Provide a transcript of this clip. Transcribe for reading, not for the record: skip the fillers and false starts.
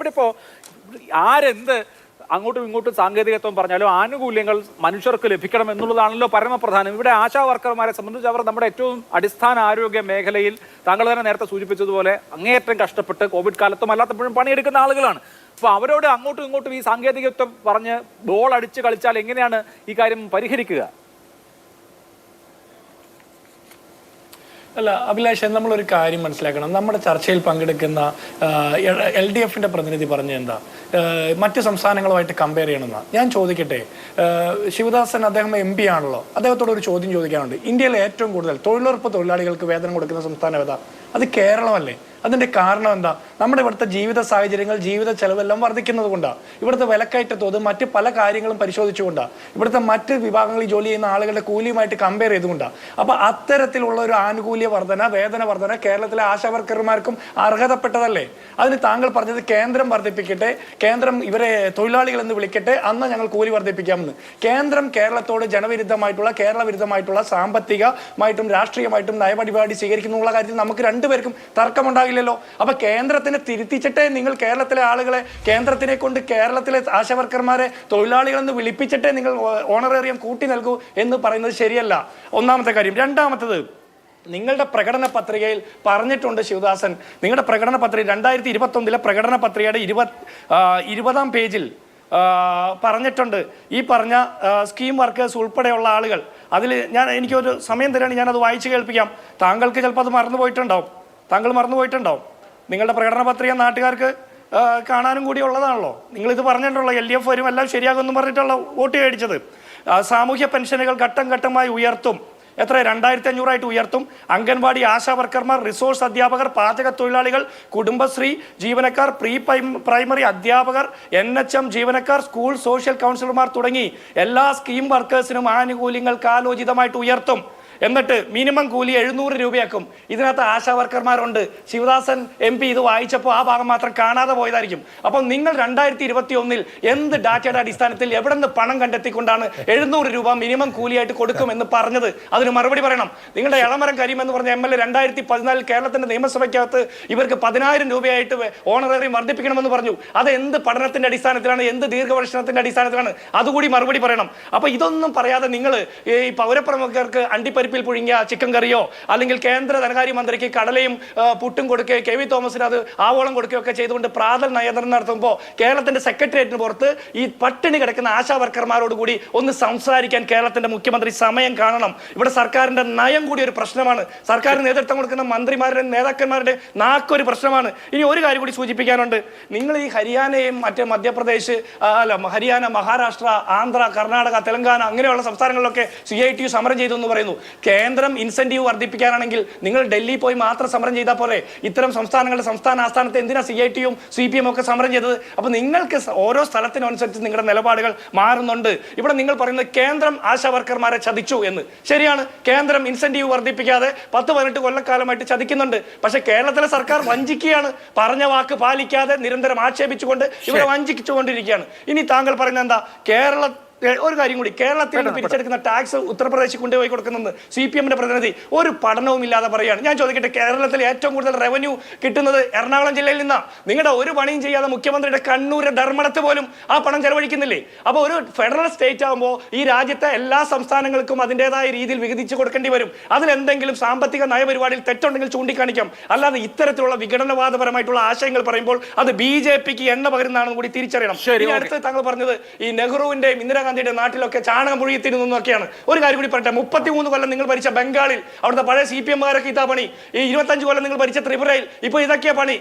ഇവിടെ ഇപ്പോൾ ആരെന്ത് അങ്ങോട്ടും ഇങ്ങോട്ടും സാങ്കേതികത്വം പറഞ്ഞാലും ആനുകൂല്യങ്ങൾ മനുഷ്യർക്ക് ലഭിക്കണം എന്നുള്ളതാണല്ലോ പരമപ്രധാനം. ഇവിടെ ആശാ വർക്കർമാരെ സംബന്ധിച്ച് അവർ നമ്മുടെ ഏറ്റവും അടിസ്ഥാന ആരോഗ്യ മേഖലയിൽ താങ്കൾ തന്നെ നേരത്തെ സൂചിപ്പിച്ചതുപോലെ അങ്ങേയറ്റം കഷ്ടപ്പെട്ട് കോവിഡ് കാലത്തും അല്ലാത്തപ്പോഴും പണിയെടുക്കുന്ന ആളുകളാണ്. അപ്പോൾ അവരോട് അങ്ങോട്ടും ഇങ്ങോട്ടും ഈ സാങ്കേതികത്വം പറഞ്ഞ് ബോൾ അടിച്ച് കളിച്ചാൽ എങ്ങനെയാണ് ഈ കാര്യം പരിഹരിക്കുക? അല്ല അഭിലാഷ്, നമ്മളൊരു കാര്യം മനസ്സിലാക്കണം. നമ്മുടെ ചർച്ചയിൽ പങ്കെടുക്കുന്ന LDFന്റെ പ്രതിനിധി പറഞ്ഞ എന്താ മറ്റ് സംസ്ഥാനങ്ങളുമായിട്ട് കമ്പയർ ചെയ്യണമെന്നാണ്. ഞാൻ ചോദിക്കട്ടെ, ശിവദാസൻ അദ്ദേഹം MP ആണല്ലോ, അദ്ദേഹത്തോട് ഒരു ചോദ്യം ചോദിക്കാനുണ്ട്. ഇന്ത്യയിലെ ഏറ്റവും കൂടുതൽ തൊഴിലുറപ്പ് തൊഴിലാളികൾക്ക് വേതനം കൊടുക്കുന്ന സംസ്ഥാനം ഏതാ? അത് കേരളമല്ലേ? അതിന്റെ കാരണം എന്താ? നമ്മുടെ ഇവിടുത്തെ ജീവിത സാഹചര്യങ്ങൾ, ജീവിത ചെലവെല്ലാം വർദ്ധിക്കുന്നത് കൊണ്ടാണ്. ഇവിടുത്തെ വിലക്കയറ്റ തോത് മറ്റ് പല കാര്യങ്ങളും പരിശോധിച്ചുകൊണ്ടാണ്. ഇവിടുത്തെ മറ്റ് വിഭാഗങ്ങളിൽ ജോലി ചെയ്യുന്ന ആളുകളുടെ കൂലിയുമായിട്ട് കമ്പയർ ചെയ്തുകൊണ്ടാണ്. അപ്പൊ അത്തരത്തിലുള്ള ഒരു ആനുകൂല്യ വർധന, വേതന വർധന കേരളത്തിലെ ആശാവർക്കർമാർക്കും അർഹതപ്പെട്ടതല്ലേ? അതിന് താങ്കൾ പറഞ്ഞത് കേന്ദ്രം വർദ്ധിപ്പിക്കട്ടെ, കേന്ദ്രം ഇവരെ തൊഴിലാളികൾ എന്ന് വിളിക്കട്ടെ, അന്ന് ഞങ്ങൾ കൂലി വർദ്ധിപ്പിക്കാമെന്ന്. കേന്ദ്രം കേരളത്തോട് ജനവിരുദ്ധമായിട്ടുള്ള, കേരള വിരുദ്ധമായിട്ടുള്ള, സാമ്പത്തികമായിട്ടും രാഷ്ട്രീയമായിട്ടും നയപരിപാടി സ്വീകരിക്കുന്നുള്ള കാര്യത്തിൽ നമുക്ക് രണ്ടുപേർക്കും തർക്കമുണ്ടാകില്ലല്ലോ. അപ്പൊ കേന്ദ്രത്തിനെ തിരുത്തിച്ചിട്ടേ നിങ്ങൾ കേരളത്തിലെ ആളുകളെ, കേന്ദ്രത്തിനെ കൊണ്ട് കേരളത്തിലെ ആശാവർക്കർമാരെ തൊഴിലാളികളെന്ന് വിളിപ്പിച്ചിട്ടേ നിങ്ങൾ ഓണറേറിയം കൂട്ടി നൽകൂ എന്ന് പറയുന്നത് ശരിയല്ല. ഒന്നാമത്തെ കാര്യം. രണ്ടാമത്തത്, നിങ്ങളുടെ പ്രകടന പത്രികയിൽ പറഞ്ഞിട്ടുണ്ട് ശിവദാസൻ, നിങ്ങളുടെ പ്രകടന പത്രിക 2021 പ്രകടന പത്രികയുടെ 20-ാം പേജിൽ പറഞ്ഞിട്ടുണ്ട് ഈ പറഞ്ഞ സ്കീം വർക്കേഴ്സ് ഉൾപ്പെടെയുള്ള ആളുകൾ. അതിൽ എനിക്കൊരു സമയം തരാണ്, ഞാനത് വായിച്ച് കേൾപ്പിക്കാം. താങ്കൾക്ക് ചിലപ്പോൾ അത് മറന്നുപോയിട്ടുണ്ടാവും, താങ്കൾ മറന്നുപോയിട്ടുണ്ടാവും. നിങ്ങളുടെ പ്രകടന പത്രിക നാട്ടുകാർക്ക് കാണാനും കൂടി ഉള്ളതാണല്ലോ. നിങ്ങളിത് പറഞ്ഞിട്ടുള്ളൂ LDF വരും എല്ലാം ശരിയാകുമെന്ന് പറഞ്ഞിട്ടുള്ള വോട്ട് മേടിച്ചത്. സാമൂഹ്യ പെൻഷനുകൾ ഘട്ടം ഘട്ടമായി ഉയർത്തും. എത്ര? 2500 ഉയർത്തും. അംഗൻവാടി ആശാ വർക്കർമാർ, റിസോഴ്സ് അധ്യാപകർ, പാചക തൊഴിലാളികൾ, കുടുംബശ്രീ ജീവനക്കാർ, പ്രീ പ്രൈമറി അധ്യാപകർ, NHM ജീവനക്കാർ, സ്കൂൾ സോഷ്യൽ കൗൺസിലർമാർ തുടങ്ങി എല്ലാ സ്കീം വർക്കേഴ്സിനും ആനുകൂല്യങ്ങൾ കാലോചിതമായിട്ട് ഉയർത്തും. എന്നിട്ട് മിനിമം കൂലി 700 രൂപയാക്കും. ഇതിനകത്ത് ആശാ വർക്കർമാരുണ്ട്. ശിവദാസൻ MP ഇത് വായിച്ചപ്പോൾ ആ ഭാഗം മാത്രം കാണാതെ പോയതായിരിക്കും. അപ്പം നിങ്ങൾ 2021 എന്ത് ഡാറ്റയുടെ അടിസ്ഥാനത്തിൽ എവിടെ നിന്ന് പണം കണ്ടെത്തിക്കൊണ്ടാണ് 700 രൂപ മിനിമം കൂലിയായിട്ട് കൊടുക്കുമെന്ന് പറഞ്ഞത്? അതിന് മറുപടി പറയണം. നിങ്ങളുടെ എളമരം കരീം എന്ന് പറഞ്ഞ MLA 2014 കേരളത്തിന്റെ നിയമസഭയ്ക്കകത്ത് ഇവർക്ക് 10,000 രൂപയായിട്ട് ഓണറേറിയം വർദ്ധിപ്പിക്കണമെന്ന് പറഞ്ഞു. അത് എന്ത് പഠനത്തിന്റെ അടിസ്ഥാനത്തിലാണ്, എന്ത് ദീർഘവർഷണത്തിന്റെ അടിസ്ഥാനത്തിലാണ്? അതുകൂടി മറുപടി പറയണം. അപ്പൊ ഇതൊന്നും പറയാതെ നിങ്ങൾ ഈ പൗരപ്രമുഖർക്ക് അണ്ടിപ്പരിപ്പ് പുഴുങ്ങിയ ചിക്കൻ കറിയോ അല്ലെങ്കിൽ കേന്ദ്ര ധനകാര്യമന്ത്രിക്ക് കടലയും പുട്ടും കൊടുക്കുകയോ KV തോമസിന് അത് ആവോളം കൊടുക്കുകയൊക്കെ ചെയ്തുകൊണ്ട് പ്രാതൽ നയന്ത്രണം നടത്തുമ്പോൾ കേരളത്തിന്റെ സെക്രട്ടേറിയറ്റിന് പുറത്ത് ഈ പട്ടിണി കിടക്കുന്ന ആശാ വർക്കർമാരോട് കൂടി ഒന്ന് സംസാരിക്കാൻ കേരളത്തിന്റെ മുഖ്യമന്ത്രി സമയം കാണണം. ഇവിടെ സർക്കാരിന്റെ നയം കൂടി ഒരു പ്രശ്നമാണ്. സർക്കാരിന് നേതൃത്വം കൊടുക്കുന്ന മന്ത്രിമാരുടെ, നേതാക്കന്മാരുടെ നാക്കൊരു പ്രശ്നമാണ്. ഇനി ഒരു കാര്യം കൂടി സൂചിപ്പിക്കാനുണ്ട്. നിങ്ങൾ ഈ ഹരിയാനയും മറ്റേ മധ്യപ്രദേശ്, ഹരിയാന, മഹാരാഷ്ട്ര, ആന്ധ്ര, കർണാടക, തെലങ്കാന അങ്ങനെയുള്ള സംസ്ഥാനങ്ങളിലൊക്കെ CITU സമരം ചെയ്തു എന്ന് പറയുന്നു. കേന്ദ്രം ഇൻസെന്റീവ് വർദ്ധിപ്പിക്കാനാണെങ്കിൽ നിങ്ങൾ ഡൽഹി പോയി മാത്രം സമരം ചെയ്താൽ പോലെ ഇത്തരം സംസ്ഥാനങ്ങളുടെ സംസ്ഥാന ആസ്ഥാനത്ത് എന്തിനാ CITUം CPM ഒക്കെ സമരം ചെയ്തത്? അപ്പൊ നിങ്ങൾക്ക് ഓരോ സ്ഥലത്തിനനുസരിച്ച് നിങ്ങളുടെ നിലപാടുകൾ മാറുന്നുണ്ട്. ഇവിടെ നിങ്ങൾ പറയുന്നത് കേന്ദ്രം ആശാ വർക്കർമാരെ ചതിച്ചു എന്ന്. ശരിയാണ്, കേന്ദ്രം ഇൻസെന്റീവ് വർദ്ധിപ്പിക്കാതെ 10-18 കൊല്ലക്കാലമായിട്ട് ചതിക്കുന്നുണ്ട്. പക്ഷെ കേരളത്തിലെ സർക്കാർ വഞ്ചിക്കുകയാണ്. പറഞ്ഞ വാക്ക് പാലിക്കാതെ നിരന്തരം ആക്ഷേപിച്ചുകൊണ്ട് ഇവിടെ വഞ്ചിച്ചുകൊണ്ടിരിക്കുകയാണ്. ഇനി താങ്കൾ പറയുന്നത് എന്താ? ഒരു കാര്യം കൂടി, കേരളത്തിൽ നിന്ന് പിരിച്ചെടുക്കുന്ന ടാക്സ് ഉത്തർപ്രദേശിൽ കൊണ്ടുപോയി കൊടുക്കുന്നെന്ന് CPMന്റെ പ്രതിനിധി ഒരു പഠനവും ഇല്ലാതെ പറയുകയാണ്. ഞാൻ ചോദിക്കട്ടെ, കേരളത്തിൽ ഏറ്റവും കൂടുതൽ റവന്യൂ കിട്ടുന്നത് എറണാകുളം ജില്ലയിൽ നിന്നാണ്. നിങ്ങളുടെ ഒരു പണിയും ചെയ്യാതെ മുഖ്യമന്ത്രിയുടെ കണ്ണൂർ ധർമ്മടത്ത് പോലും ആ പണം ചെലവഴിക്കുന്നില്ലേ? അപ്പോൾ ഒരു ഫെഡറൽ സ്റ്റേറ്റ് ആകുമ്പോൾ ഈ രാജ്യത്തെ എല്ലാ സംസ്ഥാനങ്ങൾക്കും അതിൻ്റെതായ രീതിയിൽ വിഘടിച്ചു കൊടുക്കേണ്ടി വരും. അതിലെന്തെങ്കിലും സാമ്പത്തിക നയപരിപാടിയിൽ തെറ്റുണ്ടെങ്കിൽ ചൂണ്ടിക്കാണിക്കാം. അല്ലാതെ ഇത്തരത്തിലുള്ള വിഘടനവാദപരമായിട്ടുള്ള ആശയങ്ങൾ പറയുമ്പോൾ അത് BJPക്ക് എണ്ണ പകരുന്നതാണെന്ന് കൂടി തിരിച്ചറിയണം. അടുത്ത് താങ്കൾ പറഞ്ഞത് ഈ നെഹ്റുവിന്റെയും ഇന്ദിരാഗാന്ധി നാട്ടിലൊക്കെ ചാണകം പുഴുകിത്തിരുന്നൊക്കെയാണ്. ഒരു കാര്യം കൂടി പറയട്ടെ, 33 കൊല്ലം നിങ്ങൾ ഭരിച്ച ബംഗാളിൽ അവിടുത്തെ പഴയ CPM-കാരൊക്കെ ഇതാ പണി. ഈ 25 കൊല്ലം നിങ്ങൾ ഭരിച്ച ത്രിപുരയിൽ ഇപ്പൊ ഇതൊക്കെയാ പണി.